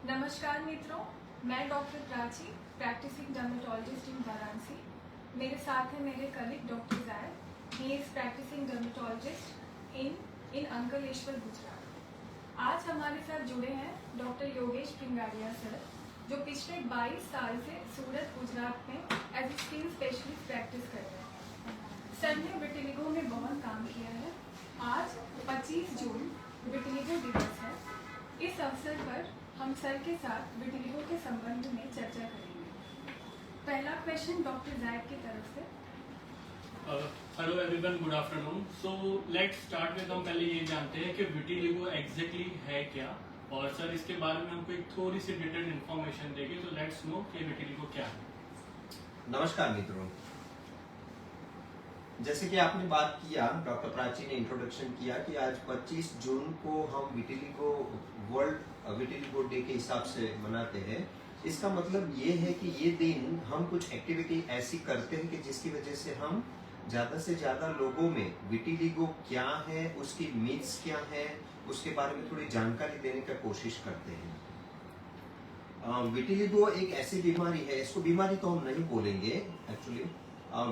नमस्कार मित्रों, मैं doctor Prachi, practising dermatologist in Varanasi. मेरे साथ है मेरे colleague doctor Zaid. He is practising dermatologist in Ankleshwar, Gujarat. आज हमारे साथ जुड़े हैं डॉक्टर योगेश पिंगाड़िया सर, जो पिछले 22 साल से सूरत, गुजरात में as a skin specialist practice कर रहे हैं। सर ने विटिलिगो में बहुत काम किया है। आज 25 जून विटिलिगो दिवस है। इस अवसर पर हम सर के साथ विटिलिगो के संबंध में चर्चा करेंगे। पहला क्वेश्चन डॉक्टर जैद की तरफ से। Hello everyone, good afternoon. So let's start with, हम पहले ये जानते हैं कि विटिलिगो एग्जैक्टली है क्या, और सर इसके बारे में हमको एक थोड़ी सी डिटेल्ड इन्फॉर्मेशन देंगे। तो लेट्स नो कि विटिलिगो क्या है। नमस्कार मित्रों, जैसे कि आपने बात किया, डॉक्टर प्राची ने इंट्रोडक्शन किया कि आज 25 जून को हम विटिलिगो वर्ल्ड विटिलिगो डे के हिसाब से मनाते हैं। इसका मतलब ये है कि ये दिन हम कुछ एक्टिविटी ऐसी करते हैं कि जिसकी वजह से हम ज्यादा से ज्यादा लोगों में विटिलिगो क्या है, उसकी मिथ्स क्या है, उसके बारे में थोड़ी जानकारी देने का कोशिश करते हैं। विटिलिगो एक ऐसी बीमारी है, इसको बीमारी तो हम नहीं बोलेंगे एक्चुअली।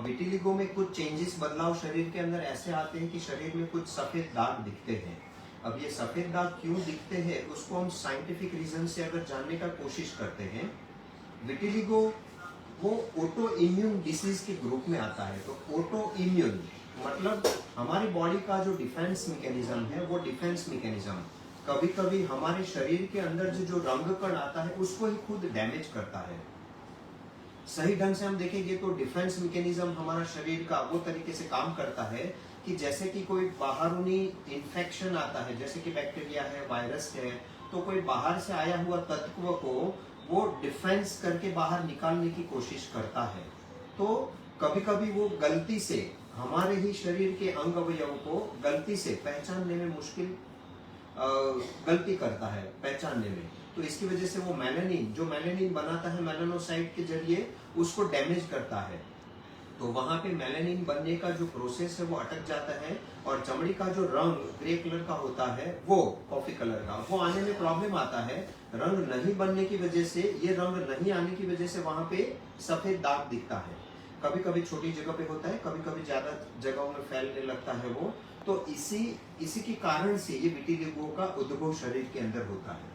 विटिलिगो में कुछ चेंजेस, बदलाव शरीर के अंदर ऐसे आते हैं कि शरीर में कुछ सफेद दाग दिखते हैं। अब ये सफेद दाग क्यों दिखते हैं, उसको हम साइंटिफिक रीजन से अगर जानने का कोशिश करते हैं। विटिलिगो वो ऑटो इम्यून डिसीज के ग्रुप में आता है। तो ऑटो इम्यून मतलब हमारी बॉडी का जो डिफेंस मैकेनिज्म है, वो डिफेंस मैकेनिज्म कभी कभी हमारे शरीर के अंदर जो रंग कण आता है उसको ही खुद डैमेज करता है। सही ढंग से हम देखेंगे तो डिफेंस मैकेनिज्म हमारा शरीर का वो तरीके से काम करता है कि जैसे कि कोई बाहरी इन्फेक्शन आता है, जैसे कि बैक्टीरिया है, वायरस है, तो कोई बाहर से आया हुआ तत्व को वो डिफेंस करके बाहर निकालने की कोशिश करता है। तो कभी कभी वो गलती से हमारे ही शरीर के अंग अवयव को गलती से पहचानने में मुश्किल गलती करता है पहचानने में। तो इसकी वजह से वो मेलानिन, जो मेलानिन बनाता है मेलानोसाइट के जरिए, उसको डैमेज करता है। तो वहां पे मेलानिन बनने का जो प्रोसेस है वो अटक जाता है, और चमड़ी का जो रंग ग्रे कलर का होता है, वो कॉफी कलर का, वो आने में प्रॉब्लम आता है। रंग नहीं बनने की वजह से, ये रंग नहीं आने की वजह से वहां पे सफेद दाग दिखता है। कभी कभी छोटी जगह पे होता है, कभी कभी ज्यादा जगहों में फैलने लगता है वो। तो इसी के कारण से ये विटिलिगो का उद्भव शरीर के अंदर होता है।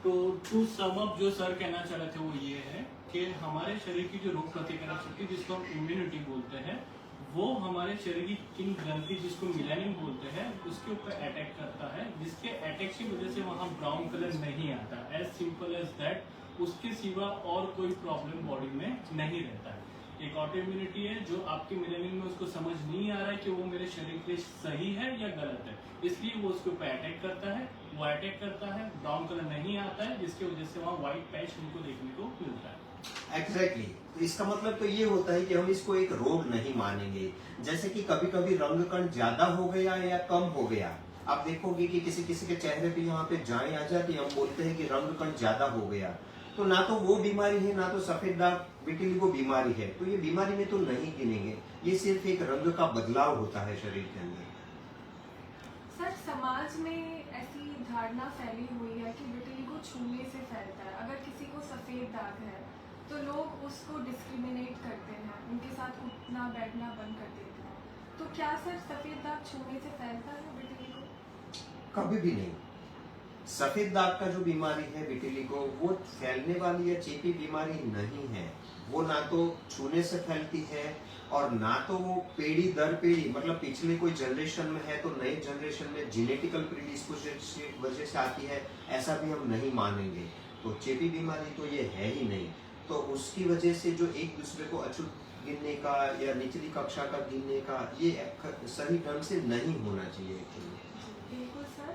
तो टू सम अप, जो सर कहना चाह रहे थे वो ये है कि हमारे शरीर की जो रोग प्रतिकारक शक्ति, जिसको हम इम्यूनिटी बोलते हैं, वो हमारे शरीर की किन ग्रंथि, जिसको मिलानिन बोलते हैं, उसके ऊपर अटैक करता है, जिसके अटैक की वजह से वहाँ ब्राउन कलर नहीं आता। As simple as that. उसके सिवा और कोई प्रॉब्लम बॉडी में नहीं रहता है। एक ऑटो इम्यूनिटी है जो आपके मिलेनिन में उसको समझ नहीं आ रहा है कि वो मेरे शरीर के लिए सही है या गलत है, इसलिए वो उसके ऊपर अटैक करता है। वो अटैक करता है, ब्राउन कलर नहीं आता है, जिसकी वजह से वहाँ व्हाइट पैच हमको देखने को मिलता है। एग्जैक्टली। तो इसका मतलब तो ये होता है कि हम इसको एक रोग नहीं मानेंगे। जैसे कि कभी कभी रंग कण ज्यादा हो गया या कम हो गया, आप देखोगे कि किसी किसी के चेहरे पे यहाँ पे जाएं आ जाती, हम बोलते हैं कि रंग कण ज्यादा हो गया। तो ना तो वो बीमारी है, ना तो सफेद दाग विटिलिगो बीमारी है। तो ये बीमारी में तो नहीं गिनेंगे, ये सिर्फ एक रंग का बदलाव होता है शरीर के अंदर। सर, समाज में ऐसी धारणा फैली हुई है कि विटिलिगो छूने से फैलता है। अगर किसी को सफेद दाग है तो लोग उसको डिस्क्रिमिनेट करते हैं, उनके साथ उठना बैठना बंद कर देते हैं। तो क्या सर सफेद दाग छूने से फैलता है विटिलिगो? कभी भी नहीं। सफेद दाग का जो बीमारी है विटिलिगो, वो फैलने वाली या चेपी बीमारी नहीं है। वो ना तो छूने से फैलती है, और ना तो वो पीढ़ी दर पीढ़ी, मतलब पिछले कोई जनरेशन में है तो नई जनरेशन में जेनेटिकल प्रीडिस्पोजिशन की वजह से आती है, ऐसा भी हम नहीं मानेंगे। तो चेपी बीमारी तो ये है ही नहीं। तो उसकी वजह से जो एक दूसरे को अछूत गिनने का या निचली कक्षा का गिनने का, ये सही ढंग से नहीं होना चाहिए एक्चुअली। बिल्कुल सर,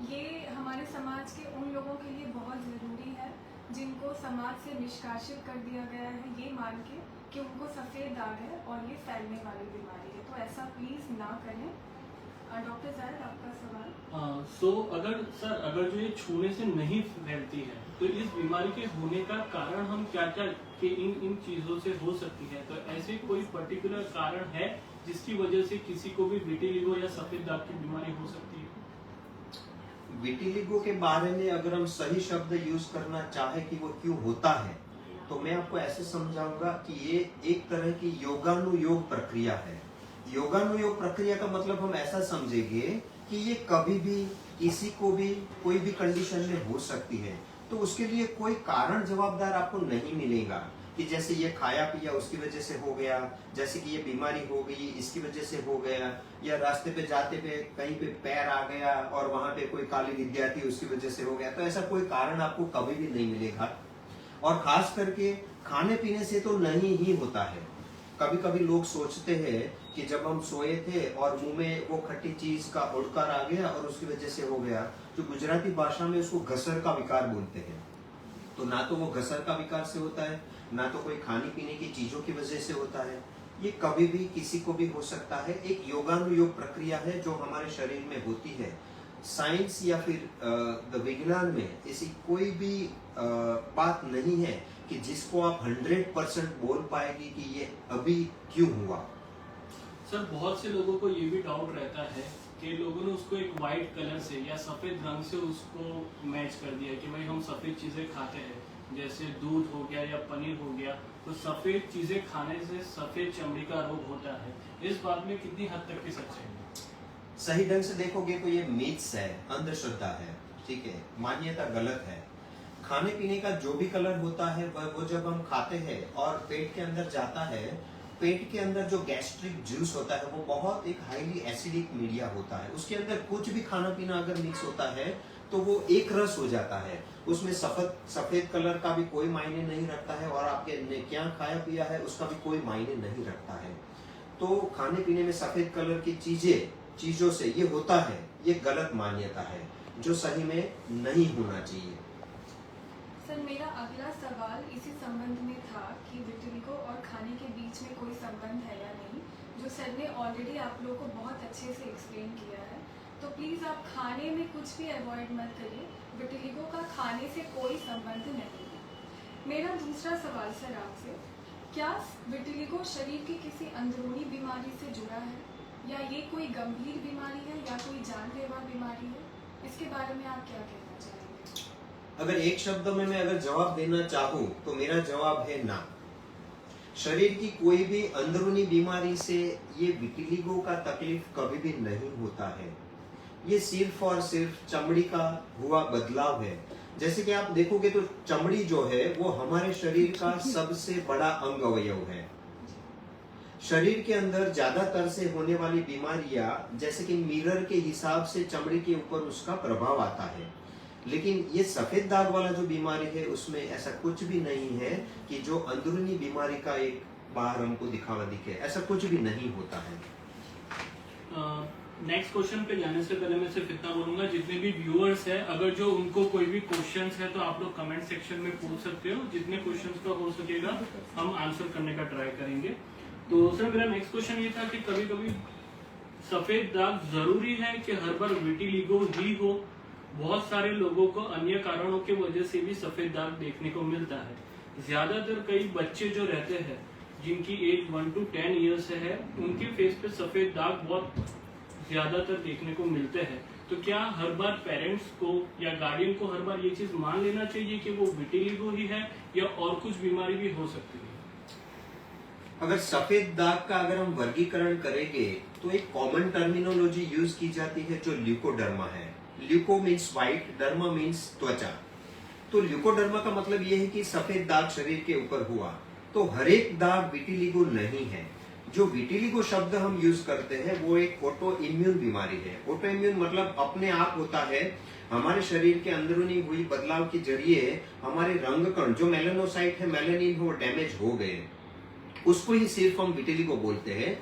ये हमारे समाज के उन लोगों के लिए बहुत ज़रूरी है जिनको समाज से निष्कासित कर दिया गया है, ये मान के कि उनको सफ़ेद दाग है और ये फैलने वाली बीमारी है। तो ऐसा प्लीज़ ना करें। डॉक्टर जैद, आपका सवाल। सो अगर जो ये छूने से नहीं फैलती है, तो इस बीमारी के होने का कारण हम क्या क्या कि इन चीजों से हो सकती है। तो ऐसे कोई पर्टिकुलर कारण है जिसकी वजह से किसी को भी विटिलिगो या सफेद दाग की बीमारी हो सकती है? विटिलिगो के बारे में अगर हम सही शब्द यूज करना चाहे कि वो क्यों होता है, तो मैं आपको ऐसे समझाऊंगा कि ये एक तरह की योगानुयोग प्रक्रिया है। योगानुयोग प्रक्रिया का मतलब हम ऐसा समझेंगे कि ये कभी भी किसी को भी कोई भी कंडीशन में हो सकती है, तो उसके लिए कोई कारण जवाबदार आपको नहीं मिलेगा कि जैसे ये खाया पिया उसकी वजह से हो गया, जैसे कि ये बीमारी हो गई इसकी वजह से हो गया, या रास्ते पे जाते पे कहीं पे पैर आ गया और वहां पे कोई काली विद्या थी उसकी वजह से हो गया। तो ऐसा कोई कारण आपको कभी भी नहीं मिलेगा। और खास करके खाने पीने से तो नहीं ही होता है। कभी कभी लोग सोचते हैं कि जब हम सोए थे और मुंह में वो खट्टी चीज का उड़कार आ गया और उसकी वजह से हो गया, जो गुजराती भाषा में उसको घसर का विकार बोलते हैं। तो ना तो वो घसर का विकार से होता है, ना तो कोई खाने पीने की चीजों की वजह से होता है। ये कभी भी किसी को भी हो सकता है। एक योगानुयोग प्रक्रिया है जो हमारे शरीर में होती है। साइंस या फिर विज्ञान में ऐसी कोई भी बात नहीं है कि जिसको आप 100% बोल पाएगी कि ये अभी क्यों हुआ। सर बहुत से लोगों को ये भी डाउट रहता है कि लोगों ने उसको एक वाइट कलर से या सफेद रंग से उसको मैच कर दिया कि भाई हम सफेद चीजें खाते हैं, जैसे दूध हो गया या पनीर हो गया, तो सफेद चीजें खाने से सफेद चमड़ी का रोग होता है। इस बात में कितनी हद तक की सच्चाई है? सही ढंग से देखोगे तो ये मिथ्स है, अंधश्रद्धा है, ठीक है, मान्यता गलत है। खाने पीने का जो भी कलर होता है वो जब हम खाते हैं और पेट के अंदर जाता है, पेट के अंदर जो गैस्ट्रिक जूस होता है वो बहुत एक हाईली एसिडिक मीडिया होता है। उसके अंदर कुछ भी खाना पीना अगर मिक्स होता है तो वो एक रस हो जाता है। उसमें सफेद कलर का भी कोई मायने नहीं रखता है और आपके ने क्या खाया पिया है उसका भी कोई मायने नहीं रखता है। तो खाने पीने में सफेद कलर की चीजों से ये होता है, ये गलत मान्यता है जो सही में नहीं होना चाहिए। सर मेरा अगला सवाल इसी संबंध में था कि विटिलिगो और खाने के बीच में कोई संबंध है या नहीं, जो सर ने ऑलरेडी आप लोगों को बहुत अच्छे से एक्सप्लेन किया है। तो प्लीज़ आप खाने में कुछ भी अवॉइड मत करिए, विटिलिगो का खाने से कोई संबंध नहीं है। मेरा दूसरा सवाल सर आपसे, क्या विटिलिगो शरीर की किसी अंदरूनी बीमारी से जुड़ा है, या ये कोई गंभीर बीमारी है या कोई जानलेवा बीमारी है? इसके बारे में आप क्या कहना चाहेंगे? अगर एक शब्द में मैं अगर जवाब देना चाहूँ तो मेरा जवाब है ना। शरीर की कोई भी अंदरूनी बीमारी से ये विटिलिगो का तकलीफ कभी भी नहीं होता है। ये सिर्फ और सिर्फ चमड़ी का हुआ बदलाव है। जैसे कि आप देखोगे तो चमड़ी जो है वो हमारे शरीर का सबसे बड़ा अंग अवयव है। शरीर के अंदर ज्यादातर से होने वाली बीमारियां जैसे कि मिरर के हिसाब से चमड़ी के ऊपर उसका प्रभाव आता है, लेकिन ये सफेद दाग वाला जो बीमारी है उसमें ऐसा कुछ भी नहीं है कि जो अंदरूनी बीमारी का एक बाहर हमको दिखावा दिखे, ऐसा कुछ भी नहीं होता है। नेक्स्ट क्वेश्चन पे जाने से पहले मैं सिर्फ इतना बोलूंगा, जितने भी व्यूअर्स हैं अगर जो उनको कोई भी क्वेश्चंस है तो आप लोग कमेंट सेक्शन में पूछ सकते हो। जितने क्वेश्चंस का हो सकेगा हम आंसर करने का ट्राई करेंगे। तो सर मेरा नेक्स्ट क्वेश्चन ये था कि कभी कभी सफेद दाग जरूरी है कि हर बार विटिलिगो ही हो? बहुत सारे लोगों को अन्य कारणों की वजह से भी सफेद दाग देखने को मिलता है। ज्यादातर कई बच्चे जो रहते हैं जिनकी एज 1 to 10 ईयर्स से है, उनके फेस पे सफेद दाग बहुत ज्यादातर देखने को मिलते हैं। तो क्या हर बार पेरेंट्स को या गार्डियन को हर बार ये चीज मान लेना चाहिए कि वो विटिलिगो ही है या और कुछ बीमारी भी हो सकती है? अगर सफेद दाग का अगर हम वर्गीकरण करेंगे तो एक कॉमन टर्मिनोलॉजी यूज की जाती है जो ल्यूकोडर्मा है। Leuco means white, derma means त्वचा। तो ल्यूकोडर्मा का मतलब यह है कि सफेद दाग शरीर के ऊपर हुआ। तो हर एक दाग विटिलिगो नहीं है। जो विटिलिगो शब्द हम यूज करते हैं वो एक ऑटो इम्यून बीमारी है। ऑटो इम्यून मतलब अपने आप होता है, हमारे शरीर के अंदरूनी हुई बदलाव के जरिए हमारे रंग कण जो मेलानोसाइट है, मेलानिन वो डैमेज हो गए, उसको ही सिर्फ हम विटिलिगो बोलते हैं।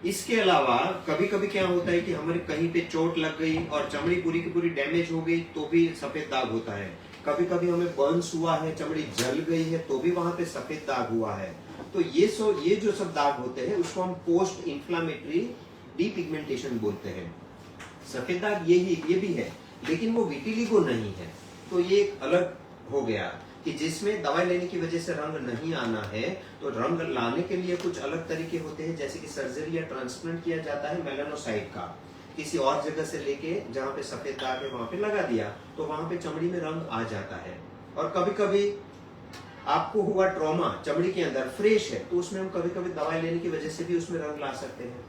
इसके अलावा कभी कभी क्या होता है कि हमारे कहीं पे चोट लग गई और चमड़ी पूरी की पूरी डैमेज हो गई तो भी सफेद दाग होता है। कभी कभी हमें बर्न्स हुआ है, चमड़ी जल गई है तो भी वहां पे सफेद दाग हुआ है। तो ये जो सब दाग होते हैं उसको हम पोस्ट इन्फ्लामेटरी डीपिगमेंटेशन बोलते हैं। सफेद दाग ये भी है, लेकिन वो विटिलिगो नहीं है। तो ये एक अलग हो गया कि जिसमें दवाई लेने की वजह से रंग नहीं आना है। तो रंग लाने के लिए कुछ अलग तरीके होते हैं, जैसे कि सर्जरी या ट्रांसप्लांट किया जाता है मेलानोसाइट का। किसी और जगह से लेके जहाँ पे सफेद दाग है वहां पे लगा दिया तो वहां पे चमड़ी में रंग आ जाता है। और कभी कभी आपको हुआ ट्रॉमा चमड़ी के अंदर फ्रेश है तो उसमें हम कभी कभी दवाई लेने की वजह से भी उसमें रंग ला सकते हैं।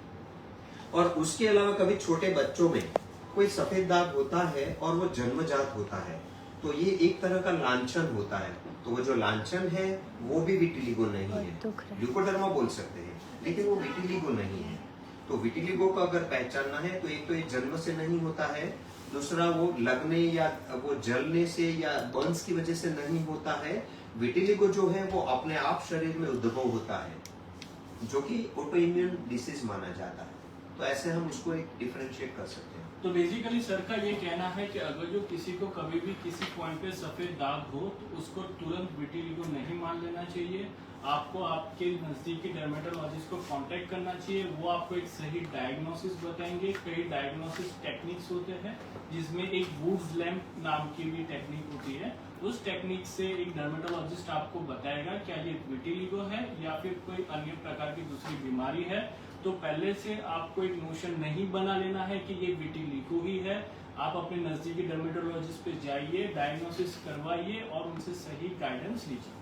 और उसके अलावा कभी छोटे बच्चों में कोई सफेद दाग होता है और वो जन्मजात होता है तो ये एक तरह का लांछन होता है। तो वो जो लांछन है वो भी विटिलिगो नहीं है, ल्यूकोडर्मा बोल सकते हैं, लेकिन वो विटिलिगो नहीं है। तो विटिलिगो का अगर पहचानना है तो एक तो ये जन्म से नहीं होता है, दूसरा वो लगने या वो जलने से या बर्न्स की वजह से नहीं होता है। विटिलिगो जो है वो अपने आप शरीर में उद्भव होता है जो कि ऑटो इम्यून डिसीज माना जाता है। तो ऐसे हम उसको एक डिफरेंशिएट कर सकते हैं। तो बेसिकली सर का ये कहना है कि अगर जो किसी को कभी भी किसी पॉइंट पे सफेद दाग हो तो उसको तुरंत विटिलिगो नहीं मान लेना चाहिए। आपको आपके नजदीकी डर्मेटोलॉजिस्ट को कांटेक्ट करना चाहिए, वो आपको एक सही डायग्नोसिस बताएंगे। कई डायग्नोसिस टेक्निक्स होते हैं जिसमें एक वुड्स लैम्प नाम की भी टेक्निक होती है। उस टेक्निक से एक डर्मेटोलॉजिस्ट आपको बताएगा क्या ये विटिलिगो है या फिर कोई अन्य प्रकार की दूसरी बीमारी है। तो पहले से आपको एक नोशन नहीं बना लेना है कि ये विटिलिगो ही है। आप अपने नजदीकी डर्मेटोलॉजिस्ट पे जाइए, डायग्नोसिस करवाइए और उनसे सही गाइडेंस लीजिए।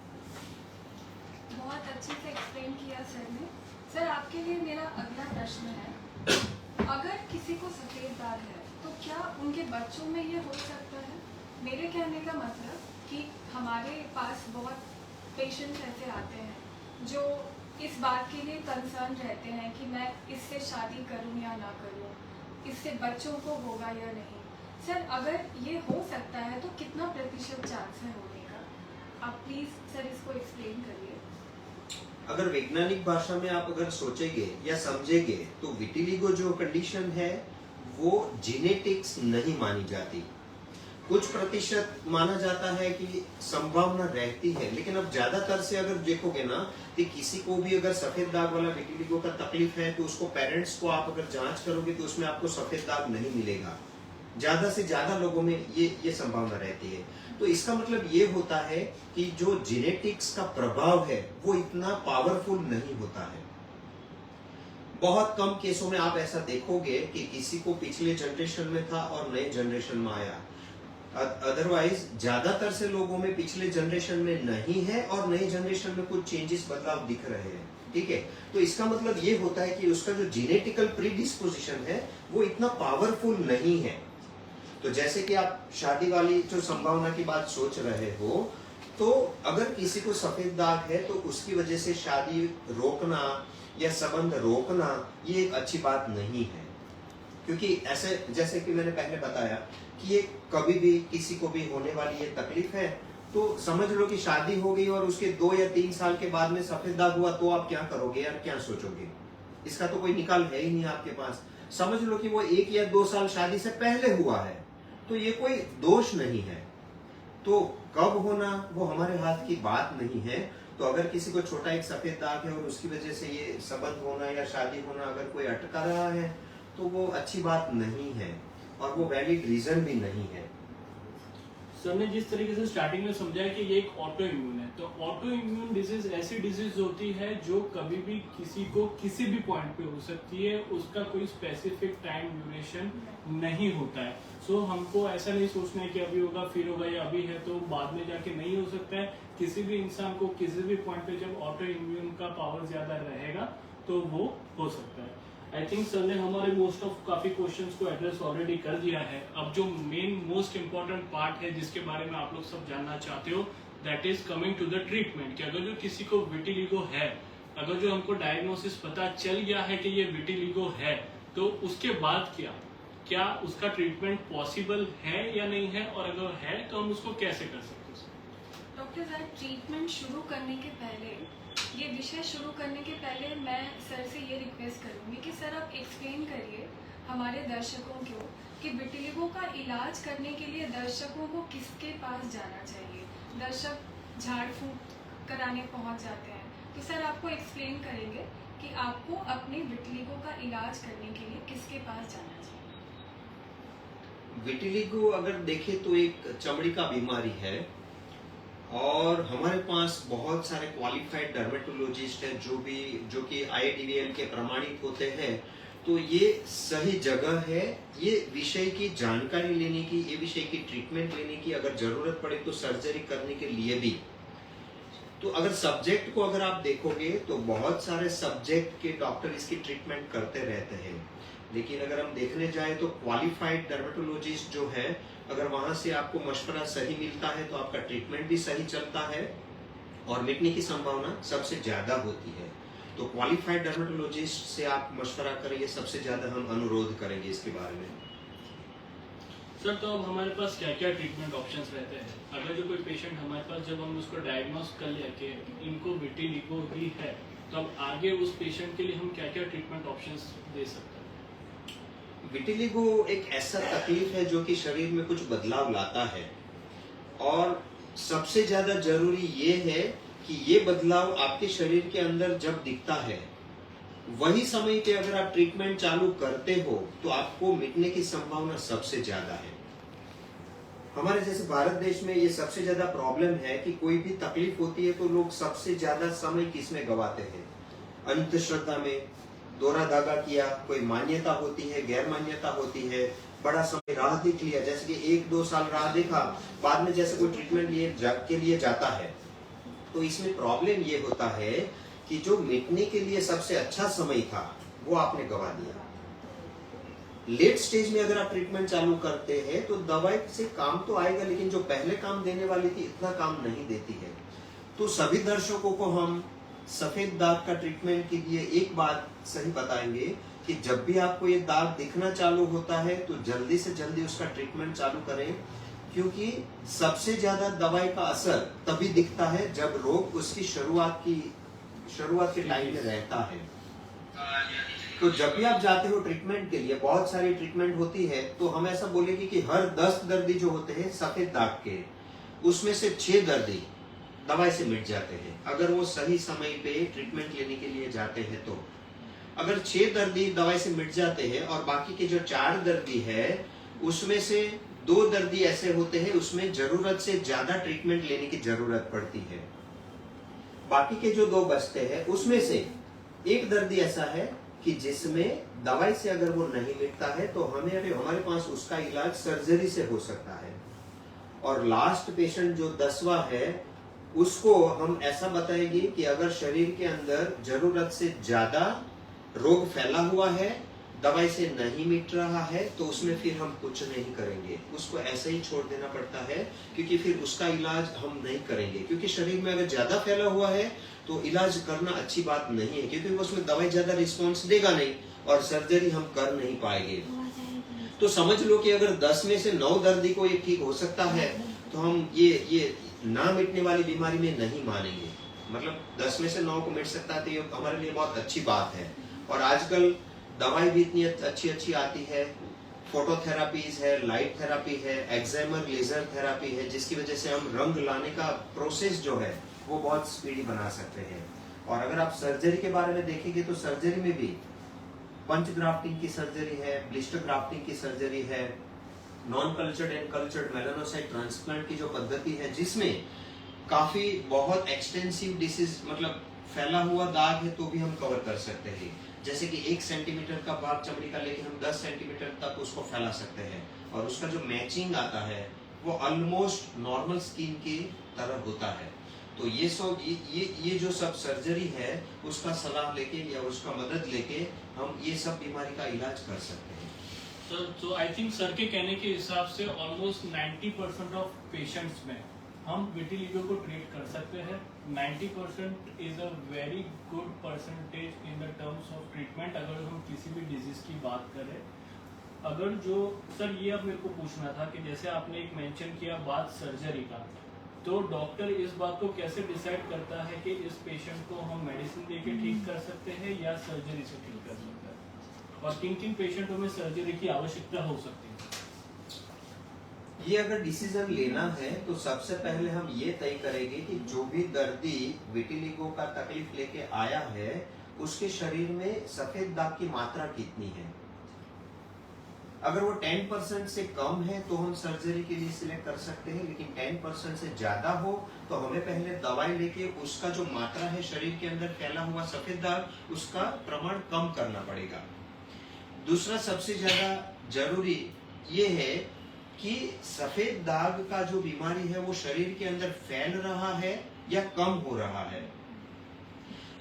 बहुत अच्छे से एक्सप्लेन किया सर ने। सर आपके लिए मेरा अगला प्रश्न है, अगर किसी को सफेद दाग है तो क्या उनके बच्चों में ये हो सकता है? मेरे कहने का मतलब कि हमारे पास बहुत पेशेंट्स ऐसे आते हैं जो इस बात के लिए कंसर्न रहते हैं कि मैं इससे शादी करूं या ना करूं, इससे बच्चों को होगा या नहीं। सर अगर ये हो सकता है तो कितना प्रतिशत चांस है होने का? आप प्लीज सर इसको एक्सप्लेन करिए। अगर वैज्ञानिक भाषा में आप अगर सोचेंगे या समझेंगे तो विटिलिगो जो कंडीशन है वो जेनेटिक्स नहीं मानी जाती। कुछ प्रतिशत माना जाता है कि संभावना रहती है, लेकिन अब ज्यादातर से अगर देखोगे ना कि किसी को भी अगर सफेद दाग वाला विटिलिगो का तकलीफ है तो उसको पेरेंट्स को आप अगर जांच करोगे तो उसमें आपको सफेद दाग नहीं मिलेगा। ज्यादा से ज्यादा लोगों में ये संभावना रहती है। तो इसका मतलब ये होता है कि जो जेनेटिक्स का प्रभाव है वो इतना पावरफुल नहीं होता है। बहुत कम केसों में आप ऐसा देखोगे कि किसी को पिछले जनरेशन में था और नए जनरेशन में आया। अदरवाइज ज्यादातर से लोगों में पिछले जनरेशन में नहीं है और नए जनरेशन में कुछ चेंजेस बदलाव दिख रहे हैं। ठीक है, तो इसका मतलब ये होता है कि उसका जो जेनेटिकल प्रीडिस्पोजिशन है वो इतना पावरफुल नहीं है। तो जैसे कि आप शादी वाली जो संभावना की बात सोच रहे हो, तो अगर किसी को सफेद दाग है तो उसकी वजह से शादी रोकना या संबंध रोकना ये एक अच्छी बात नहीं है। क्योंकि ऐसे जैसे कि मैंने पहले बताया कि ये कभी भी किसी को भी होने वाली ये तकलीफ है। तो समझ लो कि शादी हो गई और उसके 2 या 3 साल के बाद में सफेद दाग हुआ तो आप क्या करोगे यार, क्या सोचोगे? इसका तो कोई निकाल है ही नहीं आपके पास। समझ लो कि वो 1 या 2 साल शादी से पहले हुआ है तो ये कोई दोष नहीं है। तो कब होना वो हमारे हाथ की बात नहीं है। तो अगर किसी को छोटा एक सफेद दाग है और उसकी वजह से ये संबंध होना या शादी होना अगर कोई अटका रहा है तो वो अच्छी बात नहीं है और वो वैलिड रीजन भी नहीं है। सर ने जिस तरीके से स्टार्टिंग में समझाया कि ये एक ऑटो इम्यून है, तो ऑटो इम्यून डिजीज ऐसी डिजीज होती है जो कभी भी किसी को किसी भी पॉइंट पे हो सकती है, उसका कोई स्पेसिफिक टाइम ड्यूरेशन नहीं होता है। सो हमको ऐसा नहीं सोचना है कि अभी होगा फिर होगा या अभी है तो बाद में जाके नहीं हो सकता है। किसी भी इंसान को किसी भी पॉइंट पे जब ऑटो इम्यून का पावर ज्यादा रहेगा तो वो हो सकता है। आई थिंक सर ने हमारे मोस्ट ऑफ काफी क्वेश्चंस को एड्रेस ऑलरेडी कर दिया है। अब जो मेन मोस्ट इम्पोर्टेंट पार्ट है जिसके बारे में आप लोग सब जानना चाहते हो, that is coming to the treatment. कि अगर जो किसी को विटिलिगो है, अगर जो हमको डायग्नोसिस पता चल गया है कि ये विटिलिगो है, तो उसके बाद क्या उसका ट्रीटमेंट पॉसिबल है या नहीं है, और अगर है तो हम उसको कैसे कर सकते हैं? डॉक्टर सर, ट्रीटमेंट शुरू करने के पहले, ये विषय शुरू करने के पहले मैं सर से ये रिक्वेस्ट करूँगी कि सर आप एक्सप्लेन करिए हमारे दर्शकों को कि विटिलिगो का इलाज करने के लिए दर्शकों को किसके पास जाना चाहिए। दर्शक झाड़ फूंक कराने पहुंच जाते हैं, तो सर आपको एक्सप्लेन करेंगे कि आपको अपने विटिलिगो का इलाज करने के लिए किसके पास जाना चाहिए। विटिलिगो अगर देखें तो एक चमड़ी का बीमारी है और हमारे पास बहुत सारे क्वालिफाइड डर्मेटोलॉजिस्ट हैं जो कि IADVL के प्रमाणित होते हैं। तो ये सही जगह है, ये विषय की जानकारी लेने की, ये विषय की ट्रीटमेंट लेने की, अगर जरूरत पड़े तो सर्जरी करने के लिए भी। तो अगर सब्जेक्ट को अगर आप देखोगे तो बहुत सारे सब्जेक्ट के डॉक्टर इसकी ट्रीटमेंट करते रहते हैं, लेकिन अगर हम देखने जाए तो क्वालिफाइड डर्मेटोलॉजिस्ट जो है, अगर वहां से आपको मशवरा सही मिलता है तो आपका ट्रीटमेंट भी सही चलता है और मिटने की संभावना सबसे ज्यादा होती है। तो क्वालिफाइड डर्मेटोलॉजिस्ट से आप मशवरा करेंगे, सबसे ज्यादा हम अनुरोध करेंगे इसके बारे में। सर तो अब हमारे पास क्या क्या ट्रीटमेंट ऑप्शंस रहते हैं? अगर जो कोई पेशेंट हमारे पास, जब हम उसको डायग्नोस कर लिया कि इनको विटिलिगो ही है, तो अब आगे उस पेशेंट के लिए हम क्या क्या ट्रीटमेंट ऑप्शंस दे सकते हैं? विटिलिगो एक ऐसा तकलीफ है जो कि शरीर में कुछ बदलाव लाता है, और सबसे ज्यादा जरूरी ये है कि ये बदलाव आपके शरीर के अंदर जब दिखता है, वही समय पे अगर आप ट्रीटमेंट चालू करते हो तो आपको मिटने की संभावना सबसे ज्यादा है। हमारे जैसे भारत देश में ये सबसे ज्यादा प्रॉब्लम है कि कोई भी तकलीफ होती है तो लोग सबसे ज्यादा समय किसमें गवाते हैं? अंधश्रद्धा में, दोहरा धागा किया, कोई मान्यता होती है, गैर मान्यता होती है, बड़ा समय राह देख लिया, जैसे कि 1-2 साल राह देखा, बाद में जैसे कोई ट्रीटमेंट के लिए जाता है। तो इसमें प्रॉब्लम ये होता है कि जो मिटने के लिए सबसे अच्छा समय था वो आपने गवा दिया। लेट स्टेज में अगर आप ट्रीटमेंट चालू करते हैं तो दवाई से काम तो आएगा, लेकिन जो पहले काम देने वाली थी इतना काम नहीं देती है। तो सभी दर्शकों को हम सफेद दाग का ट्रीटमेंट के लिए एक बात सही बताएंगे कि जब भी आपको ये दाग दिखना चालू होता है तो जल्दी से जल्दी उसका ट्रीटमेंट चालू करें, क्योंकि सबसे ज्यादा दवाई का असर तभी दिखता है जब रोग उसकी शुरुआत के टाइम में रहता है। तो जब भी आप जाते हो ट्रीटमेंट के लिए, बहुत सारी ट्रीटमेंट होती है, तो हम ऐसा बोलेंगे कि हर 10 दर्दी जो होते हैं सफेद दाग के, उसमें से 6 दर्दी दवाई से मिट जाते हैं, अगर वो सही समय पे ट्रीटमेंट लेने के लिए जाते हैं। तो अगर 6 दर्दी दवाई से मिट जाते हैं और बाकी के जो 4 दर्दी है उसमें से 2 दर्दी ऐसे होते हैं उसमें जरूरत से ज्यादा ट्रीटमेंट लेने की जरूरत पड़ती है, बाकी के जो 2 बचते हैं उसमें से एक दर्दी ऐसा है कि जिसमें दवाई से अगर वो नहीं मिटता है तो हमारे पास उसका इलाज सर्जरी से हो सकता है। और लास्ट पेशेंट जो 10वां है, उसको हम ऐसा बताएंगे कि अगर शरीर के अंदर जरूरत से ज्यादा रोग फैला हुआ है, दवाई से नहीं मिट रहा है, तो उसमें फिर हम कुछ नहीं करेंगे, उसको ऐसे ही छोड़ देना पड़ता है, क्योंकि फिर उसका इलाज हम नहीं करेंगे। क्योंकि शरीर में अगर ज्यादा फैला हुआ है तो इलाज करना अच्छी बात नहीं है, क्योंकि उसमें दवाई ज्यादा रिस्पॉन्स देगा नहीं और सर्जरी हम कर नहीं पाएंगे। तो समझ लो कि अगर 10 में से 9 दर्दी को ये ठीक हो सकता है तो हम ये ना मिटने वाली बीमारी में नहीं मानेंगे। मतलब 10 में से 9 को मिट सकता है तो ये हमारे लिए बहुत अच्छी बात है। और आजकल दवाई भी इतनी अच्छी आती है, फोटोथेरापीज है, लाइट थेरापी है, एक्साइमर लेजर थेरापी है, जिसकी वजह से हम रंग लाने का प्रोसेस जो है वो बहुत स्पीडी बना सकते हैं। और अगर आप सर्जरी के बारे में देखेंगे तो सर्जरी में भी पंच ग्राफ्टिंग की सर्जरी है, ब्लिस्टर ग्राफ्टिंग की सर्जरी है, non cultured and cultured melanocyte transplant की जो पद्धति है, जिसमें काफी बहुत एक्सटेंसिव डिसीज, मतलब फैला हुआ दाग है तो भी हम कवर कर सकते हैं। जैसे कि 1 सेंटीमीटर का भाग चमड़ी का लेके हम 10 सेंटीमीटर तक उसको फैला सकते हैं, और उसका जो मैचिंग आता है वो ऑलमोस्ट नॉर्मल स्किन की तरह होता है। तो ये जो सब सर्जरी है उसका सलाह लेके या उसका मदद लेके हम ये सब बीमारी का इलाज कर सकते हैं। सर तो आई थिंक सर के कहने के हिसाब से ऑलमोस्ट 90% ऑफ पेशेंट्स में हम विटिलिगो को ट्रीट कर सकते हैं। 90% is a very good percentage in the terms of treatment, अगर हम किसी भी डिजीज की बात करें। अगर जो सर ये अब मेरे को पूछना था कि जैसे आपने एक मेंशन किया बात सर्जरी का, तो डॉक्टर इस बात को कैसे डिसाइड करता है कि इस पेशेंट को हम मेडिसिन देके ठीक कर सकते हैं या सर्जरी से ठीक कर सकते हैं, और किन पेशेंटों में सर्जरी की आवश्यकता हो सकती है? ये अगर डिसीजन लेना है तो सबसे पहले हम ये तय करेंगे कि जो भी दर्दी विटिलिगो का तकलीफ लेके आया है उसके शरीर में सफेद दाग की मात्रा कितनी है। अगर वो 10% से कम है तो हम सर्जरी के लिए सिलेक्ट कर सकते हैं, लेकिन 10% से ज्यादा हो तो हमें पहले दवाई लेके उसका जो मात्रा है शरीर के अंदर फैला हुआ सफेद दाग, उसका प्रमाण कम करना पड़ेगा। दूसरा सबसे ज्यादा जरूरी ये है कि सफेद दाग का जो बीमारी है वो शरीर के अंदर फैल रहा है या कम हो रहा है।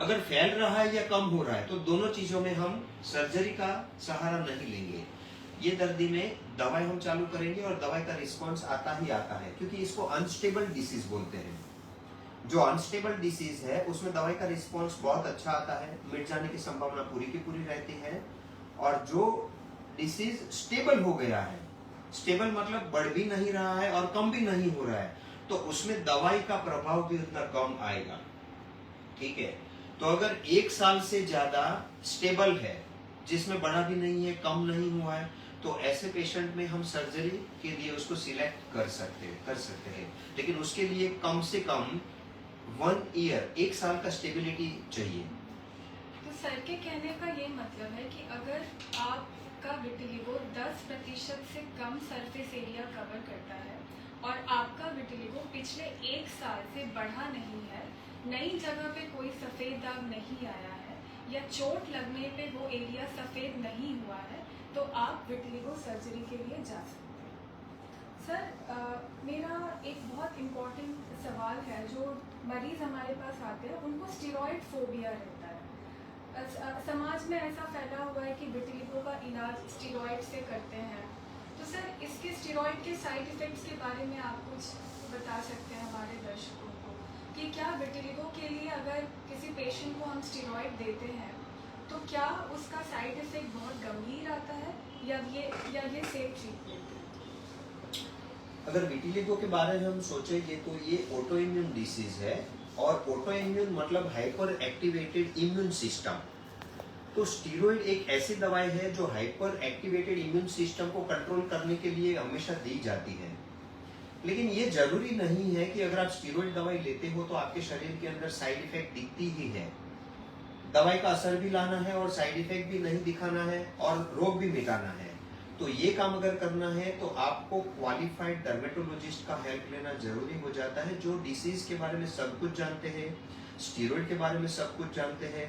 अगर फैल रहा है या कम हो रहा है तो दोनों चीजों में हम सर्जरी का सहारा नहीं लेंगे। ये दर्दी में दवाई हम चालू करेंगे और दवाई का रिस्पॉन्स आता ही आता है, क्योंकि इसको अनस्टेबल डिसीज बोलते हैं। जो अनस्टेबल डिसीज है उसमें दवाई का रिस्पॉन्स बहुत अच्छा आता है, मिट जाने की संभावना पूरी की पूरी रहती है। और जो डिसीज स्टेबल हो गया है, स्टेबल मतलब बढ़ भी नहीं रहा है और कम भी नहीं हो रहा है, तो उसमें दवाई का प्रभाव भी उतना कम आएगा। ठीक है, तो अगर 1 साल से ज्यादा स्टेबल है, जिसमें बढ़ा भी नहीं है कम नहीं हुआ है, तो ऐसे पेशेंट में हम सर्जरी के लिए उसको सिलेक्ट कर सकते हैं। लेकिन उसके लिए कम से कम 1 ईयर 1 साल का स्टेबिलिटी चाहिए। तो सर के कहने का ये मतलब है कि अगर आपका विटिलिगो 10% से कम सरफेस एरिया कवर करता है और आपका विटिलिगो पिछले 1 साल से बढ़ा नहीं है, नई जगह पे कोई सफ़ेद दाग नहीं आया है या चोट लगने पे वो एरिया सफ़ेद नहीं हुआ है, तो आप विटिलिगो सर्जरी के लिए जा सकते हैं। सर मेरा एक बहुत इम्पॉर्टेंट सवाल है, जो मरीज़ हमारे पास आते हैं उनको स्टेरॉइड फोबिया रहता है। समाज में ऐसा फैला हुआ है कि विटिलिगो का इलाज स्टेरॉइड से करते हैं, तो सर इसके स्टेरॉइड के साइड इफ़ेक्ट्स के बारे में आप कुछ बता सकते हैं हमारे दर्शकों को कि क्या विटिलिगो के लिए अगर किसी पेशेंट को हम स्टेरॉइड देते हैं तो क्या उसका साइड इफ़ेक्ट बहुत गंभीर आता है या ये सेफ ट्रीटमेंट है? अगर विटिलिगो के बारे में हम सोचेंगे तो ये ऑटो इम्यून डिसीज है, और ऑटो इम्यून मतलब हाइपर एक्टिवेटेड इम्यून सिस्टम। तो स्टीरॉयड एक ऐसी दवाई है जो हाइपर एक्टिवेटेड इम्यून सिस्टम को कंट्रोल करने के लिए हमेशा दी जाती है। लेकिन ये जरूरी नहीं है कि अगर आप स्टीरॉयड दवाई लेते हो तो आपके शरीर के अंदर साइड इफेक्ट दिखती ही है। दवाई का असर भी लाना है और साइड इफेक्ट भी नहीं दिखाना है और रोग भी मिटाना है। तो ये काम अगर करना है तो आपको क्वालिफाइड डर्मेटोलॉजिस्ट का हेल्प लेना जरूरी हो जाता है, जो डिसीज के बारे में सब कुछ जानते हैं, स्टीरॉयड के बारे में सब कुछ जानते हैं,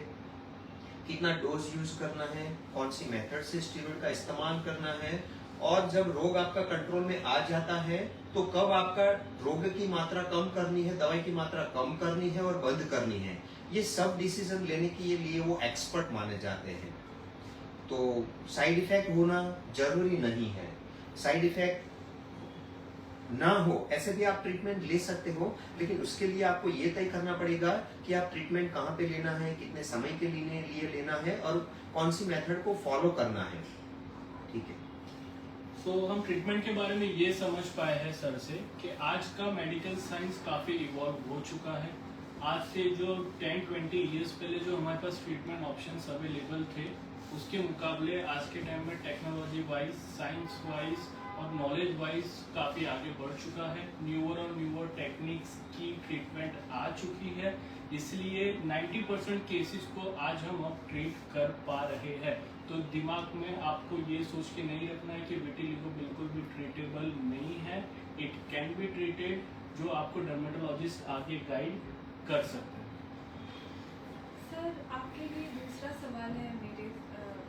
कितना डोज यूज करना है, कौन सी मेथड से स्टीरॉयड का इस्तेमाल करना है, और जब रोग आपका कंट्रोल में आ जाता है तो कब आपका रोग की मात्रा कम करनी है, दवाई की मात्रा कम करनी है और बंद करनी है, ये सब डिसीजन लेने के लिए वो एक्सपर्ट माने जाते हैं। तो साइड इफेक्ट होना जरूरी नहीं है, साइड इफेक्ट ना हो ऐसे भी आप ट्रीटमेंट ले सकते हो, लेकिन उसके लिए आपको ये तय करना पड़ेगा कि आप ट्रीटमेंट कहाँ पे लेना है, कितने समय के लिए लेना है और कौन सी मेथड को फॉलो करना है। ठीक है, तो हम ट्रीटमेंट के बारे में ये समझ पाए हैं सर से कि आज का मेडिकल साइंस काफ़ी इवॉल्व हो चुका है। आज से जो 10-20 ईयर्स पहले जो हमारे पास ट्रीटमेंट ऑप्शंस अवेलेबल थे, उसके मुकाबले आज के टाइम में टेक्नोलॉजी वाइज, साइंस वाइज और नॉलेज वाइज काफ़ी आगे बढ़ चुका है। न्यूअर और न्यूअर टेक्निक्स की ट्रीटमेंट आ चुकी है, इसलिए 90% केसेस को आज हम अब ट्रीट कर पा रहे हैं। तो दिमाग में आपको ये सोच के नहीं रखना है कि विटिलिगो बिल्कुल भी ट्रीटेबल नहीं है, इट कैन बी ट्रीटेड, जो आपको डर्मेटोलॉजिस्ट आगे गाइड कर सकते हैं। सर आपके लिए दूसरा सवाल है मेरे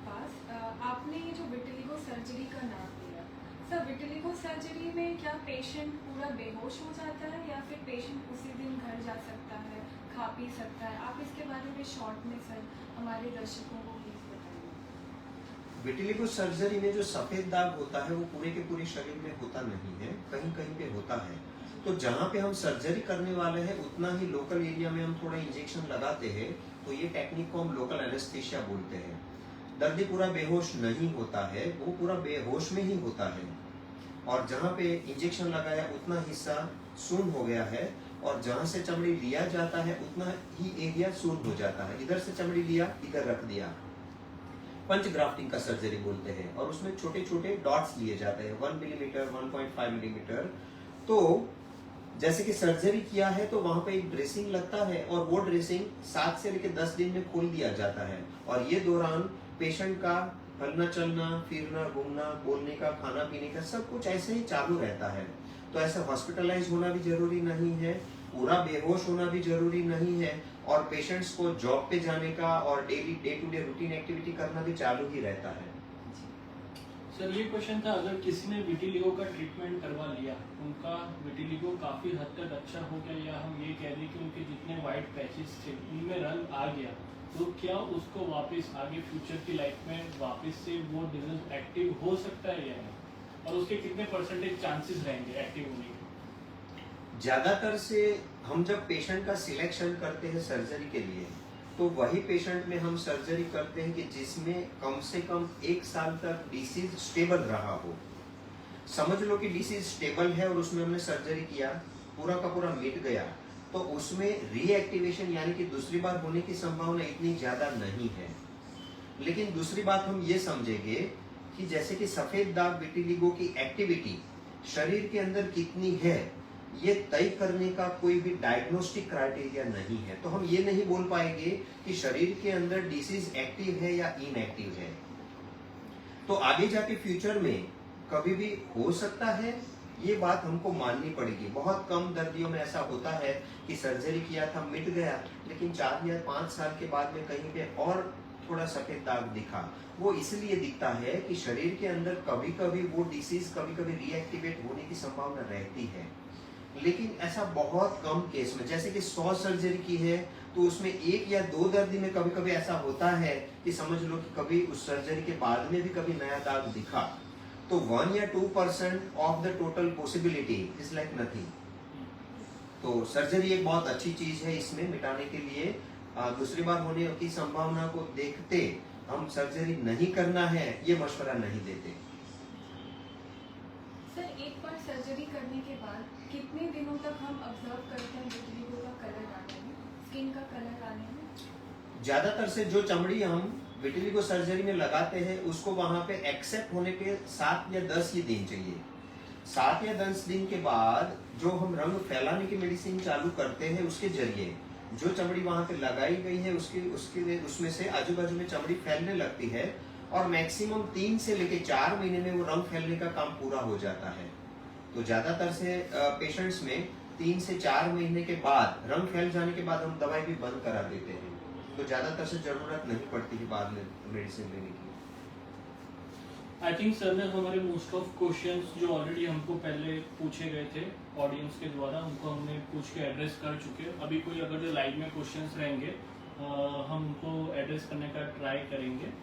पास। आपने ये जो विटिलिगो सर्जरी का नाम लिया, सर विटिलिगो सर्जरी में क्या पेशेंट पूरा बेहोश हो जाता है या फिर पेशेंट उसी दिन घर जा सकता है, खा पी सकता है? आप इसके बारे में शॉर्ट में सर हमारे दर्शकों को प्लीज बताइए। विटिलिगो सर्जरी में जो सफेद दाग होता है वो पूरे के पूरे शरीर में होता नहीं है, कहीं कहीं पे होता है। तो जहाँ पे हम सर्जरी करने वाले हैं उतना ही लोकल एरिया में हम थोड़ा इंजेक्शन लगाते हैं, तो ये टेक्निक को हम लोकल एनेस्थीसिया बोलते हैं। दर्दी पूरा बेहोश नहीं होता है, वो पूरा बेहोश में ही होता है, और जहाँ पे इंजेक्शन लगाया उतना हिस्सा सून हो गया है, और जहाँ से चमड़ी लिया जाता है उतना ही एरिया सून हो जाता है। इधर से चमड़ी लिया, इधर रख दिया, पंच ग्राफ्टिंग का सर्जरी बोलते हैं, और उसमें छोटे छोटे डॉट्स लिए जाते हैं 1 मिलीमीटर 1.5 मिलीमीटर। तो जैसे कि सर्जरी किया है तो वहां पे एक ड्रेसिंग लगता है, और वो ड्रेसिंग 7 से लेकर 10 दिन में खोल दिया जाता है, और ये दौरान पेशेंट का हलना चलना, फिरना, घूमना, बोलने का, खाना पीने का सब कुछ ऐसे ही चालू रहता है। तो ऐसे हॉस्पिटलाइज होना भी जरूरी नहीं है, पूरा बेहोश होना भी जरूरी नहीं है, और पेशेंट्स को जॉब पे जाने का और daily day to day routine activity करना भी चालू ही रहता है। सर ये क्वेश्चन था, अगर किसी ने विटिलिगो का ट्रीटमेंट करवा लिया, उनका विटिलिगो काफी हद तक अच्छा हो गया, या हम ये कह दें कि उनके जितने वाइट पैचेस थे उनमें रंग आ गया, तो क्या उसको वापस आगे फ्यूचर की लाइफ में वापस से वो डिजीज एक्टिव हो सकता है या नहीं, और उसके कितने परसेंटेज चांसेस रहेंगे एक्टिव होने के? ज्यादातर से हम जब पेशेंट का सिलेक्शन करते हैं सर्जरी के लिए, तो वही पेशेंट में हम सर्जरी करते हैं कि जिसमें कम से कम 1 साल तक डिसीज स्टेबल रहा हो। समझ लो कि डिसीज स्टेबल है और उसमें हमने सर्जरी किया, पूरा का पूरा मिट गया, तो उसमें रीएक्टिवेशन यानी कि दूसरी बार होने की संभावना इतनी ज्यादा नहीं है। लेकिन दूसरी बात हम ये समझेंगे कि जैसे कि सफेद दाग विटिलिगो की एक्टिविटी शरीर के अंदर कितनी है, ये तय करने का कोई भी डायग्नोस्टिक क्राइटेरिया नहीं है। तो हम ये नहीं बोल पाएंगे कि शरीर के अंदर डिसीज एक्टिव है या इनएक्टिव है। तो आगे जाके फ्यूचर में कभी भी हो सकता है, ये बात हमको माननी पड़ेगी। बहुत कम दर्दियों में ऐसा होता है कि सर्जरी किया था, मिट गया, लेकिन 4 या 5 साल के बाद में कहीं पे और थोड़ा सफेद दाग दिखा। वो इसलिए दिखता है कि शरीर के अंदर कभी कभी वो डिसीज कभी कभी रीएक्टिवेट होने की संभावना रहती है, लेकिन ऐसा बहुत कम केस में। जैसे कि 100 सर्जरी की है तो उसमें 1 या 2 दर्दी में कभी कभी ऐसा होता है कि समझ लो कि कभी उस सर्जरी के बाद में भी कभी नया दाग दिखा। तो 1 या 2% of the total possibility is like nothing. तो सर्जरी एक बहुत अच्छी चीज है इसमें मिटाने के लिए। दूसरी बार होने की संभावना को देखते हम सर्जरी नहीं करना है, ये मशवरा नहीं देते। सर, एक बार सर्जरी करने के बाद कितने दिनों तक हम ऑब्जर्व करते हैं विटिलिगो का कलर आने में, स्किन का कलर आने में? ज्यादातर से जो चमड़ी हम विटिलिगो सर्जरी में लगाते हैं उसको वहां पे एक्सेप्ट होने के 7 या 10 ही दिन चाहिए। 7 या 10 दिन के बाद जो हम रंग फैलाने की मेडिसिन चालू करते हैं, उसके जरिए जो चमड़ी वहां पे लगाई गई है उसमें से आजू बाजू में चमड़ी फैलने लगती है, और मैक्सिमम 3 से लेके 4 महीने में वो रंग फैलने का काम पूरा हो जाता है। तो ज्यादातर से पेशेंट्स में 3 से 4 महीने के बाद रंग फैल जाने के बाद हम दवाई भी बंद करा देते हैं। तो ज्यादातर से जरूरत नहीं पड़ती है बाद में मेडिसिन लेने की। आई थिंक सर ने हमारे मोस्ट ऑफ क्वेश्चंस जो ऑलरेडी हमको पहले पूछे गए थे ऑडियंस के द्वारा, उनको हमने पूछ के एड्रेस कर चुके हैं। अभी कोई अगर जो लाइव में क्वेश्चंस रहेंगे हम उनको एड्रेस करने का ट्राई करेंगे।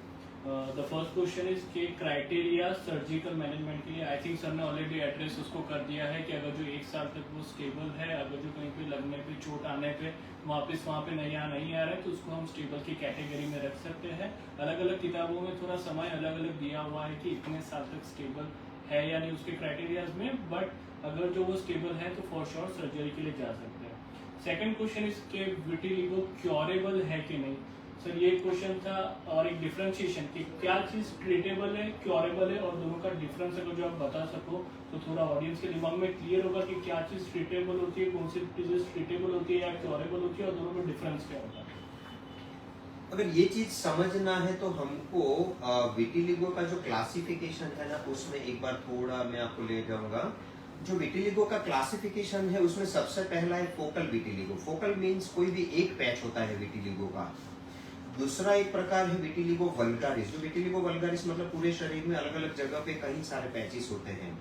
द फर्स्ट क्वेश्चन इज के क्राइटेरिया सर्जिकल मैनेजमेंट के लिए। आई थिंक सर ने ऑलरेडी एड्रेस उसको कर दिया है कि अगर जो 1 साल तक वो स्टेबल है, अगर जो कहीं पे लगने पे चोट आने पे वापस वहाँ पे नहीं आ रहा है तो उसको हम स्टेबल की कैटेगरी में रख सकते हैं। अलग अलग किताबों में थोड़ा समय अलग अलग दिया हुआ है कि इतने साल तक स्टेबल है या नहीं उसके क्राइटेरियाज में, बट अगर जो वो स्टेबल है तो फॉर श्योर सर्जरी के लिए जा सकते हैं। सेकेंड क्वेश्चन इज के विटिलिगो क्योरेबल है कि नहीं। सर ये क्वेश्चन था, और एक डिफरेंशिएशन कि क्या चीज ट्रीटेबल है, क्योरेबल है, और दोनों का डिफरेंस अगर जो आप बता सको तो थोड़ा ऑडियंस के दिमाग में क्लियर होगा कि क्या चीज ट्रीटेबल होती है, कौन सी चीज ट्रीटेबल होती है या क्योरेबल होती है, और दोनों में डिफरेंस क्या होता है। अगर ये चीज समझना है तो हमको विटिलिगो का जो क्लासिफिकेशन है ना, उसमें एक बार थोड़ा मैं आपको ले जाऊंगा। जो विटिलिगो का क्लासिफिकेशन है उसमें सबसे पहला है फोकल विटिलिगो। फोकल मीन्स कोई भी एक पैच होता है विटिलिगो का। दूसरा एक प्रकार है विटिलिगो वल्गारिस। जो विटिलिगो वल्गारिस मतलब पूरे शरीर में अलग अलग जगह पे कई सारे पैचेस होते हैं।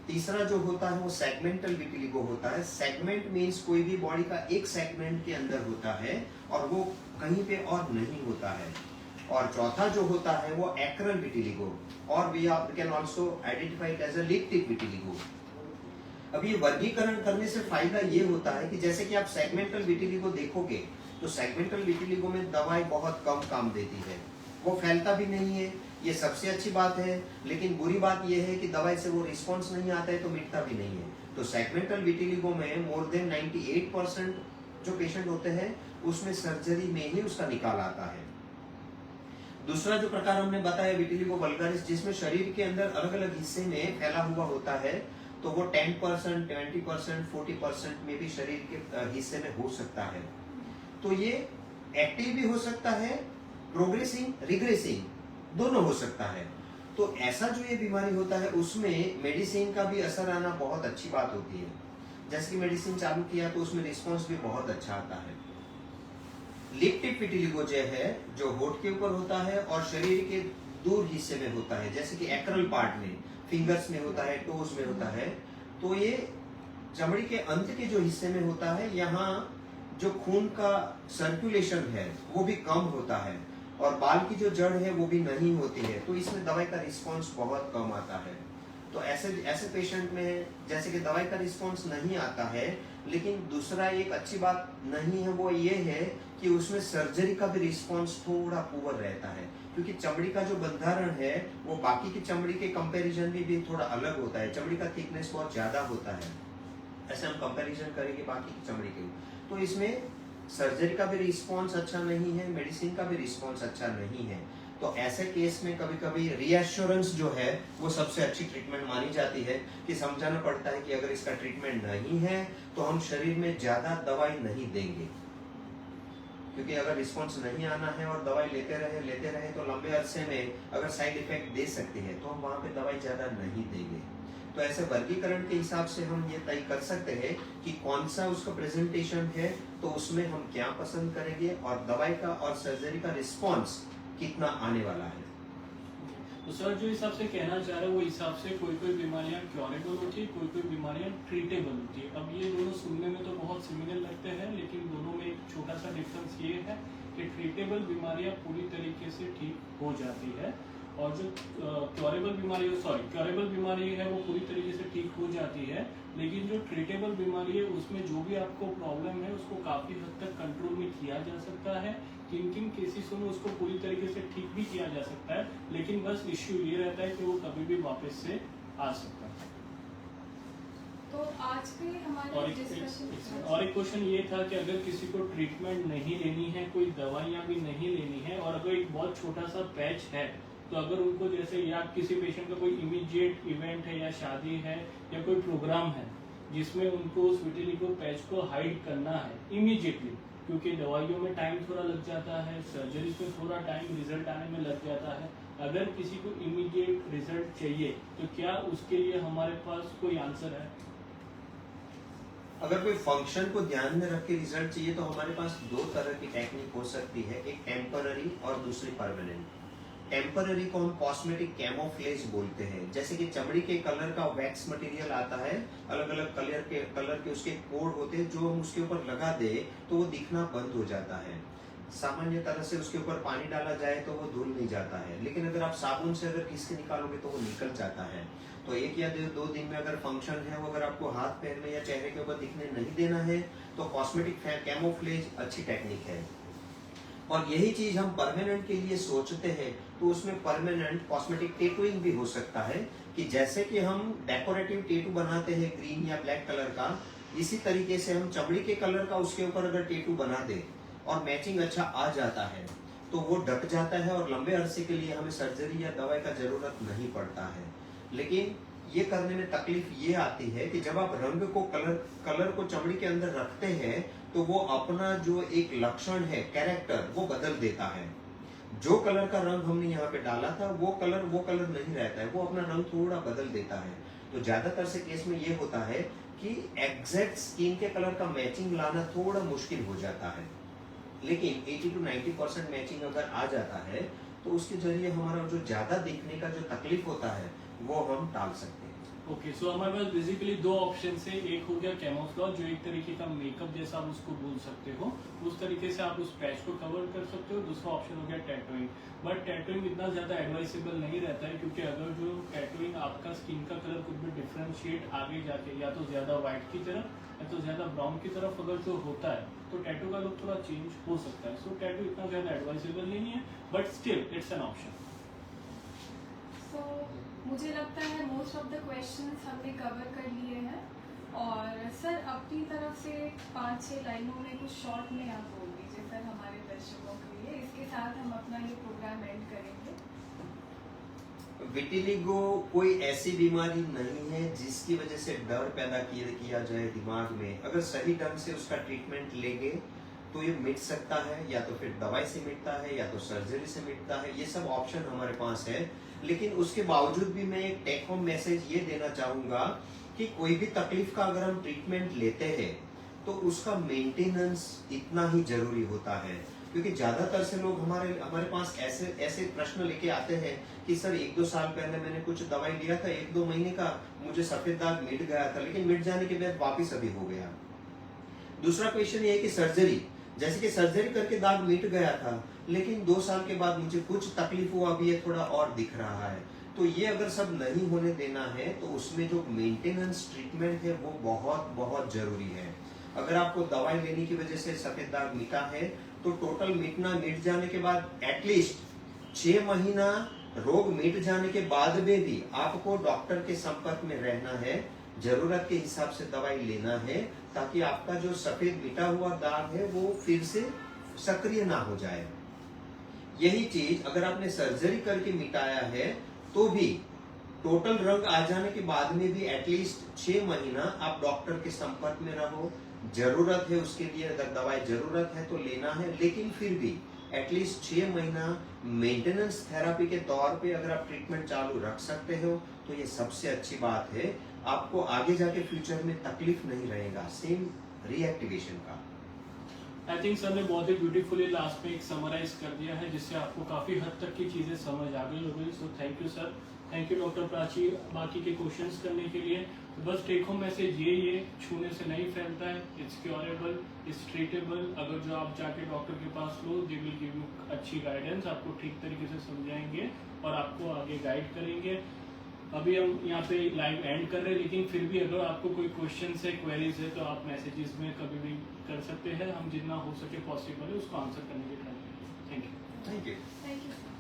तीसरा जो होता है वो सेगमेंटल विटिलिगो होता है। सेगमेंट मीन्स कोई भी बॉडी का एक सेगमेंट के अंदर होता है और वो कहीं पे और नहीं होता है। और चौथा जो होता है वो एक्रल विटिलिगो, और we can also identify it as a lip tip vitiligo. अब ये वर्गीकरण करने से फायदा ये होता है कि जैसे कि आप सेगमेंटल विटिलिगो देखोगे तो सेगमेंटल विटिलिगो में दवाई बहुत कम काम देती है, वो फैलता भी नहीं है, ये सबसे अच्छी बात है। लेकिन बुरी बात ये है कि दवाई से वो रिस्पॉन्स नहीं आता है तो मिटता भी नहीं है। तो सेगमेंटल विटिलिगो में मोर देन 98% जो पेशेंट होते हैं उसमें सर्जरी में ही उसका निकाल आता है। दूसरा जो प्रकार हमने बताया विटिलिगो वल्गारिस, जिसमें शरीर के अंदर अलग अलग हिस्से में फैला हुआ होता है, तो वो 10%, 20%, 40% में भी शरीर के हिस्से में हो सकता है। तो ये एक्टिव भी हो सकता है, प्रोग्रेसिंग, रिग्रेसिंग दोनों हो सकता है। तो ऐसा जो ये बीमारी होता है उसमें मेडिसिन का भी असर आना बहुत अच्छी बात होती है। जैसे कि मेडिसिन चालू किया तो उसमें रिस्पांस भी बहुत अच्छा आता है। लिप टिप विटिलिगो जो है, जो होठ के ऊपर होता है और शरीर के दूर हिस्से में होता है, जैसे कि एक्रल पार्ट में, फिंगर्स में होता है, टोज में होता है, तो ये चमड़ी के अंत के जो हिस्से में होता है, यहाँ जो खून का सर्कुलेशन है वो भी कम होता है और बाल की जो जड़ है वो भी नहीं होती है, तो इसमें दवाई का रिस्पॉन्स बहुत कम आता है। तो ऐसे पेशेंट में जैसे कि दवाई का रिस्पॉन्स नहीं आता है, लेकिन दूसरा एक अच्छी बात नहीं है वो ये है कि उसमें सर्जरी का भी रिस्पॉन्स थोड़ा पुअर रहता है, क्योंकि चमड़ी का जो बंधारण है वो बाकी की चमड़ी के कंपैरिजन में भी थोड़ा अलग होता है। चमड़ी का थिकनेस बहुत ज्यादा होता है, ऐसे हम कंपैरिजन करेंगे बाकी की चमड़ी के, तो इसमें सर्जरी का भी रिस्पॉन्स अच्छा नहीं है, मेडिसिन का भी रिस्पॉन्स अच्छा नहीं है। तो ऐसे केस में कभी कभी रीएश्योरेंस जो है वो सबसे अच्छी ट्रीटमेंट मानी जाती है, कि समझाना पड़ता है कि अगर इसका ट्रीटमेंट नहीं है तो हम शरीर में ज्यादा दवाई नहीं देंगे, क्योंकि अगर रिस्पॉन्स नहीं आना है और दवाई लेते रहे तो लंबे अरसे में अगर साइड इफेक्ट दे सकती है तो हम वहां पे दवाई ज्यादा नहीं देंगे। तो ऐसे वर्गीकरण के हिसाब से हम ये तय कर सकते हैं कि कौन सा उसका प्रेजेंटेशन है, तो उसमें हम क्या पसंद करेंगे और दवाई का और सर्जरी का रिस्पॉन्स कितना आने वाला है। तो सर जो हिसाब से कहना चाह रहे हैं वो हिसाब से कोई बीमारियां क्योरेबल होती है, कोई बीमारियां ट्रीटेबल होती है। अब ये दोनों सुनने में तो बहुत सिमिलर लगते हैं, लेकिन दोनों में एक छोटा सा डिफरेंस ये है कि ट्रीटेबल बीमारियां पूरी तरीके से ठीक हो जाती है और जो क्योरेबल बीमारी है वो पूरी तरीके से ठीक हो जाती है, लेकिन जो ट्रीटेबल बीमारी है उसमें जो भी आपको प्रॉब्लम है उसको काफी हद तक कंट्रोल में किया जा सकता है। किन केसेस में उसको पूरी तरीके से ठीक भी किया जा सकता है, लेकिन बस इश्यू ये रहता है कि वो कभी भी वापस से आ सकता है। तो आज के हमारे डिस्कशन और एक क्वेश्चन ये था कि अगर किसी को ट्रीटमेंट नहीं लेनी है, कोई दवाइयाँ भी नहीं लेनी है और अगर एक बहुत छोटा सा पैच है, तो अगर उनको जैसे या किसी पेशेंट का कोई इमीडिएट इवेंट है या शादी है या कोई प्रोग्राम है जिसमें उनको उस विटिलिगो पैच को हाइड करना है इमीडिएटली, क्योंकि दवाइयों में टाइम थोड़ा लग जाता है, सर्जरी में थोड़ा टाइम रिजल्ट आने में लग जाता है, अगर किसी को इमीडिएट रिजल्ट चाहिए तो क्या उसके लिए हमारे पास कोई आंसर है? अगर कोई फंक्शन को ध्यान में रख के रिजल्ट चाहिए तो हमारे पास दो तरह की टेक्निक हो सकती है, एक टेम्पररी और दूसरी परमानेंट। टेम्पररी को हम कॉस्मेटिक कैमोफ्लेज बोलते हैं, जैसे कि चमड़ी के कलर का वैक्स मटेरियल आता है, अलग अलग कलर के उसके कोड होते हैं, जो हम उसके ऊपर लगा दे तो वो दिखना बंद हो जाता है। सामान्य तरह से उसके ऊपर पानी डाला जाए तो वो धुल नहीं जाता है, लेकिन अगर आप साबुन से अगर घिस के निकालोगे तो वो निकल जाता है। तो एक या दो दिन में अगर फंक्शन है वो अगर आपको हाथ पैर में या चेहरे के ऊपर दिखने नहीं देना है तो कॉस्मेटिक कैमोफ्लेज अच्छी टेक्निक है। और यही चीज हम परमानेंट के लिए सोचते हैं तो उसमें परमानेंट कॉस्मेटिक टेटूइंग भी हो सकता है, कि जैसे कि हम डेकोरेटिव टेटू बनाते हैं ग्रीन या ब्लैक कलर का, इसी तरीके से हम चमड़ी के कलर का उसके ऊपर अगर टेटू बना दे और मैचिंग अच्छा आ जाता है तो वो ढक जाता है और लंबे अरसे के लिए हमें सर्जरी या दवाई का जरूरत नहीं पड़ता है। लेकिन ये करने में तकलीफ ये आती है कि जब आप रंग को कलर को चमड़ी के अंदर रखते हैं तो वो अपना जो एक लक्षण है, कैरेक्टर, वो बदल देता है। जो कलर का रंग हमने यहाँ पे डाला था वो कलर नहीं रहता है, वो अपना रंग थोड़ा बदल देता है। तो ज्यादातर से केस में ये होता है कि एग्जैक्ट स्किन के कलर का मैचिंग लाना थोड़ा मुश्किल हो जाता है, लेकिन 80 to 90% मैचिंग अगर आ जाता है तो उसके जरिए हमारा जो ज्यादा दिखने का जो तकलीफ होता है वो हम टाल सकते हैं। ओके, सो हमारे पास बेसिकली दो ऑप्शन है, एक हो गया कैमोफ्लेज जो एक तरीके का मेकअप जैसा आप उसको बोल सकते हो, उस तरीके से आप उस पैच को कवर कर सकते हो। दूसरा ऑप्शन हो गया टैटूइंग, बट टैटूइंग इतना ज्यादा एडवाइसेबल नहीं रहता है, क्योंकि अगर जो टैटूइंग आपका स्किन का कलर कुछ भी डिफरेंशिएट आगे जाके या तो ज्यादा व्हाइट की तरफ या तो ज्यादा ब्राउन की तरफ अगर जो होता है तो टैटू का लुक थोड़ा चेंज हो सकता है। सो टैटू इतना ज्यादा एडवाइसेबल नहीं है, but still it's an option. मुझे लगता है मोस्ट ऑफ द क्वेश्चंस हमने कवर कर लिए हैं, और सर अपनी तरफ से 5-6 लाइनों में कुछ शॉर्ट में आप बोल दीजिए सर हमारे दर्शकों के लिए, इसके साथ हम अपना ये प्रोग्राम एंड करेंगे। विटिलिगो कोई ऐसी बीमारी नहीं है जिसकी वजह से डर पैदा किया जाए दिमाग में। अगर सही ढंग से उसका ट्रीटमेंट लेंगे तो ये मिट सकता है, या तो फिर दवाई से मिटता है या तो सर्जरी से मिटता है, ये सब ऑप्शन हमारे पास है। लेकिन उसके बावजूद भी मैं एक टेक होम मैसेज ये देना चाहूंगा कि कोई भी तकलीफ का अगर हम ट्रीटमेंट लेते हैं तो उसका मेंटेनेंस इतना ही जरूरी होता है। क्योंकि ज्यादातर से लोग हमारे पास ऐसे प्रश्न लेके आते हैं कि सर 1-2 साल पहले मैंने कुछ दवाई लिया था, 1-2 महीने का, मुझे सफेद दाग मिट गया था, लेकिन मिट जाने के बाद वापिस अभी हो गया। दूसरा क्वेश्चन ये है कि सर्जरी, जैसे कि सर्जरी करके दाग मिट गया था, लेकिन 2 साल के बाद मुझे कुछ तकलीफ हुआ, अभी ये थोड़ा और दिख रहा है। तो ये अगर सब नहीं होने देना है तो उसमें जो मेंटेनेंस ट्रीटमेंट है वो बहुत बहुत जरूरी है। अगर आपको दवाई लेने की वजह से सफेद दाग मिटा है तो टोटल मिट जाने के बाद एटलीस्ट 6 महीना रोग मिट जाने के बाद में भी आपको डॉक्टर के संपर्क में रहना है, जरूरत के हिसाब से दवाई लेना है, ताकि आपका जो सफेद मिटा हुआ दाग है वो फिर से सक्रिय ना हो जाए। यही चीज अगर आपने सर्जरी करके मिटाया है तो भी टोटल रंग आ जाने के बाद में भी एटलीस्ट 6 महीना आप डॉक्टर के संपर्क में रहो। जरूरत है उसके लिए, अगर दवाई जरूरत है तो लेना है, लेकिन फिर भी एटलीस्ट 6 महीना मेंटेनेंस थेरेपी के तौर पे अगर आप ट्रीटमेंट चालू रख सकते हो तो ये सबसे अच्छी बात है। आपको आगे जाके फ्यूचर में तकलीफ नहीं रहेगा सेम रीएक्टिवेशन का। आई थिंक सर ने बहुत ही ब्यूटीफुली लास्ट में एक समराइज कर दिया है, जिससे आपको काफी हद तक की चीजें समझ आ गई होगी। So thank you sir, thank you doctor Prachi बाकी के क्वेश्चंस करने के लिए। बस टेक होम मैसेज ये छूने से नहीं फैलता है, इट्स क्योरेबल, इट्स ट्रीटेबल। अगर जो आप जाके डॉक्टर के पास लो, दे विल गिव यू अच्छी गाइडेंस, आपको ठीक तरीके से समझाएंगे और आपको आगे गाइड करेंगे। अभी हम यहाँ पे लाइव एंड कर रहे हैं, लेकिन फिर भी अगर आपको कोई क्वेश्चन है, क्वेरीज है, तो आप मैसेजेस में कभी भी कर सकते हैं। हम जितना हो सके पॉसिबल है उसको आंसर करने की ट्राई करेंगे। Thank you. Thank you. Thank you.